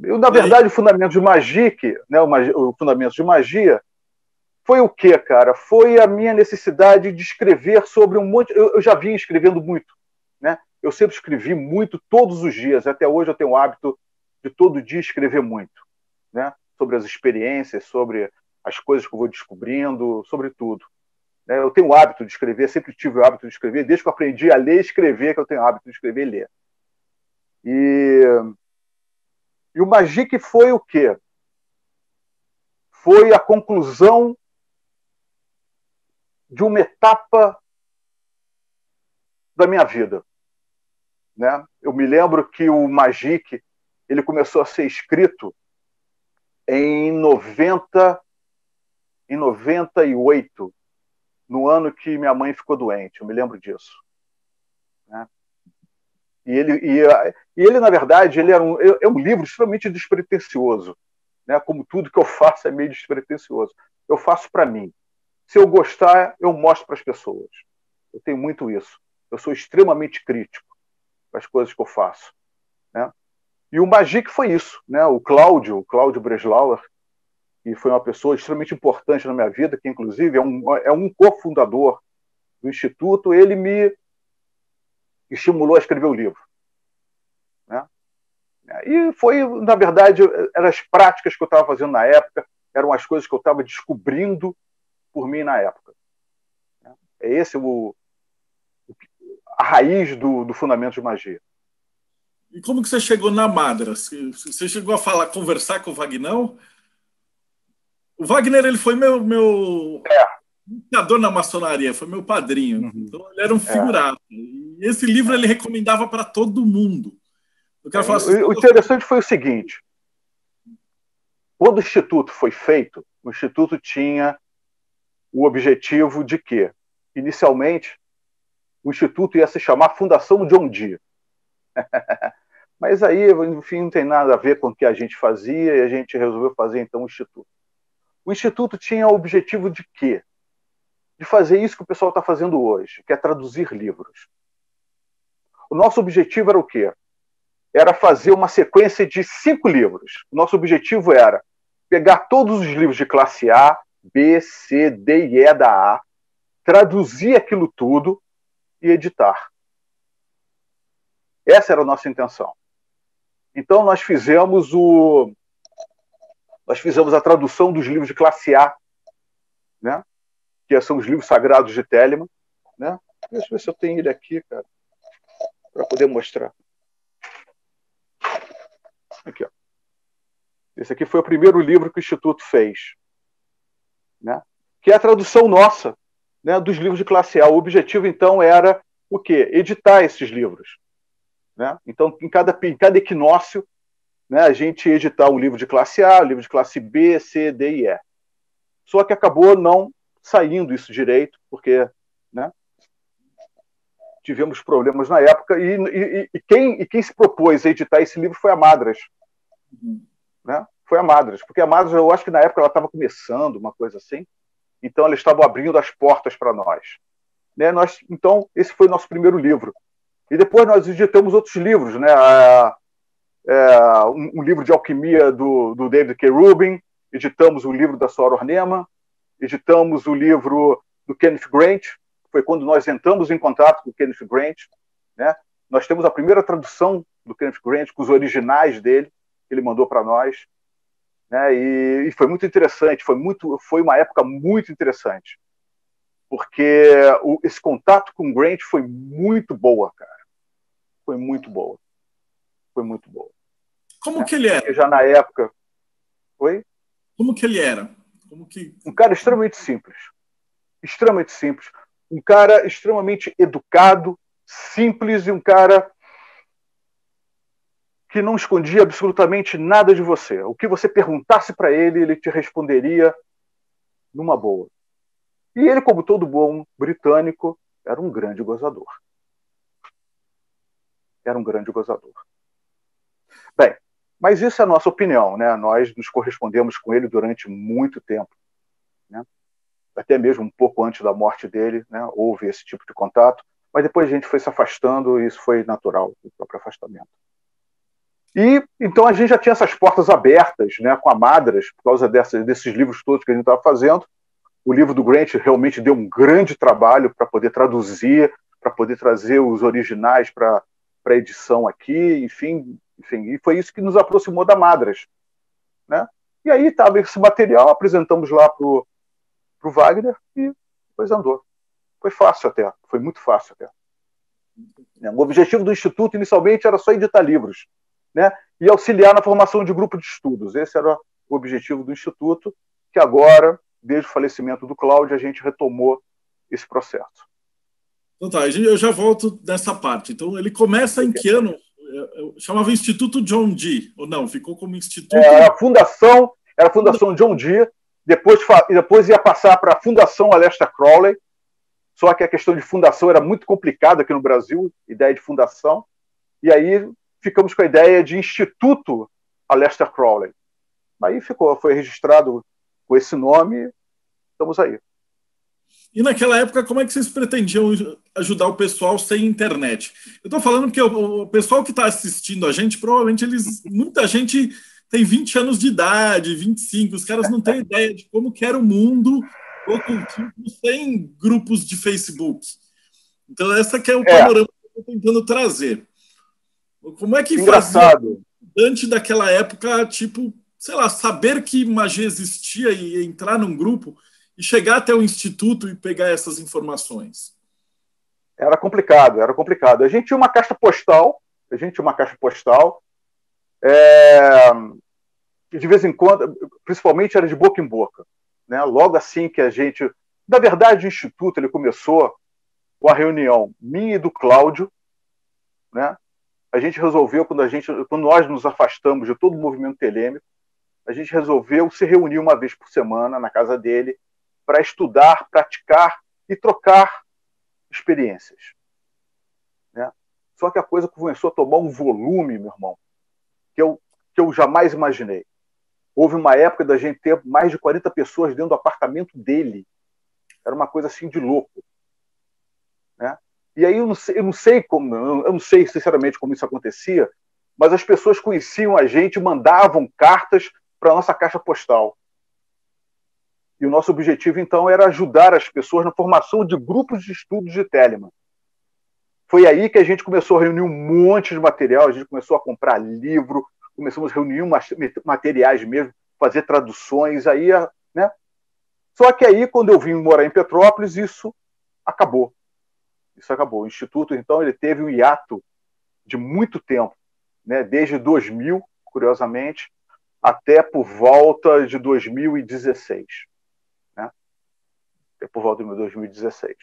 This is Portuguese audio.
Na verdade, o fundamento de Magic, né, o fundamento de magia, foi o quê, cara? Foi a minha necessidade de escrever sobre um monte... Eu já vinha escrevendo muito, né? Eu sempre escrevi muito, todos os dias. Até hoje eu tenho o hábito de todo dia escrever muito, né? Sobre as experiências, sobre as coisas que eu vou descobrindo, sobre tudo. Eu tenho o hábito de escrever, sempre tive o hábito de escrever, desde que eu aprendi a ler e escrever, que eu tenho o hábito de escrever e ler. E o Magic foi o quê? Foi a conclusão de uma etapa da minha vida, né? Eu me lembro que o Magic ele começou a ser escrito em 98, no ano que minha mãe ficou doente. Eu me lembro disso, né? E ele, na verdade, ele é um livro extremamente despretensioso, né? Como tudo que eu faço é meio despretensioso. Eu faço para mim. Se eu gostar, eu mostro para as pessoas. Eu tenho muito isso. Eu sou extremamente crítico com as coisas que eu faço, né? E o Magic foi isso, né? O Cláudio Breslauer, que foi uma pessoa extremamente importante na minha vida, que inclusive é um cofundador do Instituto, ele me estimulou a escrever o livro, né? E foi, na verdade, eram as práticas que eu estava fazendo na época, eram as coisas que eu estava descobrindo por mim na época. É esse a raiz do fundamento de magia. E como que você chegou na Madras? Você chegou a conversar com o Vagnão? O Wagner, ele foi meu iniciador na maçonaria, foi meu padrinho. Então, ele era um figurado. E esse livro ele recomendava para todo mundo. Eu quero falar assim, o interessante foi o seguinte: quando o Instituto foi feito, o Instituto tinha o objetivo de quê? Inicialmente, o Instituto ia se chamar Fundação John Dee. Mas aí, enfim, não tem nada a ver com o que a gente fazia e a gente resolveu fazer, então, o Instituto. O Instituto tinha o objetivo de quê? De fazer isso que o pessoal está fazendo hoje, que é traduzir livros. O nosso objetivo era o quê? Era fazer uma sequência de 5 livros. O nosso objetivo era pegar todos os livros de classe A, B, C, D e E da A, traduzir aquilo tudo e editar. Essa era a nossa intenção. Então nós fizemos a tradução dos livros de classe A, né? Que são os livros sagrados de Telemann, né? Deixa eu ver se eu tenho ele aqui, cara, para poder mostrar. Aqui, ó. Esse aqui foi o primeiro livro que o Instituto fez, né? Que é a tradução nossa, né, dos livros de classe A. O objetivo, então, era o quê? Editar esses livros, né? Então, em cada equinócio, né, a gente ia editar um livro de classe A, um livro de classe B, C, D e E. Só que acabou não saindo isso direito, porque, né, tivemos problemas na época, e quem se propôs a editar esse livro foi a Madras. Né? Foi a Madras, porque a Madras, eu acho que na época ela estava começando, uma coisa assim, então eles estavam abrindo as portas para nós. Né? Então, esse foi o nosso primeiro livro. E depois nós editamos outros livros, né? Um livro de alquimia do David K. Rubin, editamos o livro da Sora Ornema, editamos o livro do Kenneth Grant, foi quando nós entramos em contato com o Kenneth Grant, né? Nós temos a primeira tradução do Kenneth Grant com os originais dele, que ele mandou para nós, né? E foi muito interessante, foi uma época muito interessante, porque esse contato com o Grant foi muito boa, cara. Foi muito boa. Foi muito boa. Como que ele era? Porque já na época... Oi? Como que ele era? Um cara extremamente simples. Extremamente simples. Um cara extremamente educado, simples, e um cara que não escondia absolutamente nada de você. O que você perguntasse para ele, ele te responderia numa boa. E ele, como todo bom britânico, era um grande gozador. Era um grande gozador. Bem, mas isso é a nossa opinião, né? Nós nos correspondemos com ele durante muito tempo, né? Até mesmo um pouco antes da morte dele, né? Houve esse tipo de contato, mas depois a gente foi se afastando e isso foi natural, o próprio afastamento. E então a gente já tinha essas portas abertas, né, com a Madras, por causa desses livros todos que a gente estava fazendo. O livro do Grant realmente deu um grande trabalho para poder traduzir, para poder trazer os originais para a edição aqui, enfim, e foi isso que nos aproximou da Madras, né? E aí estava esse material, apresentamos lá para o Wagner e depois andou. Foi fácil até, foi muito fácil até. O objetivo do Instituto inicialmente era só editar livros, né? E auxiliar na formação de grupo de estudos. Esse era o objetivo do Instituto, que agora, desde o falecimento do Cláudio, a gente retomou esse processo. Então tá, eu já volto nessa parte. Então ele começa em que ano? Chamava Instituto John Dee, ou não? Ficou como Instituto... Era a Fundação John Dee, depois ia passar para a Fundação Aleister Crowley, só que a questão de fundação era muito complicada aqui no Brasil, ideia de fundação, e aí ficamos com a ideia de Instituto Aleister Crowley. Aí foi registrado com esse nome, estamos aí. E naquela época, como é que vocês pretendiam ajudar o pessoal sem internet? Eu estou falando que o pessoal que está assistindo a gente, provavelmente muita gente tem 20 anos de idade, 25, os caras não têm ideia de como que era o mundo ocultismo sem grupos de Facebook. Então, essa que é o panorama que eu estou tentando trazer. Como é que fazia antes daquela época, tipo, sei lá, saber que magia existia e entrar num grupo e chegar até o Instituto e pegar essas informações? Era complicado, era complicado. A gente tinha uma caixa postal, de vez em quando, principalmente era de boca em boca, né? Logo assim que a gente... Na verdade, o Instituto ele começou com a reunião minha e do Cláudio, né? A gente resolveu, quando nós nos afastamos de todo o movimento telêmico, a gente resolveu se reunir uma vez por semana na casa dele para estudar, praticar e trocar experiências, né? Só que a coisa começou a tomar um volume, meu irmão, que eu jamais imaginei. Houve uma época da gente ter mais de 40 pessoas dentro do apartamento dele. Era uma coisa assim de louco, né? E aí eu não sei sinceramente como isso acontecia, mas as pessoas conheciam a gente, mandavam cartas para a nossa caixa postal. E o nosso objetivo, então, era ajudar as pessoas na formação de grupos de estudos de Telemann. Foi aí que a gente começou a reunir um monte de material, a gente começou a comprar livro, começamos a reunir materiais mesmo, fazer traduções, aí, né? Só que aí, quando eu vim morar em Petrópolis, isso acabou. O Instituto, então, ele teve um hiato de muito tempo, né? Desde 2000, curiosamente, até por volta de 2016. Né? Até por volta de 2016.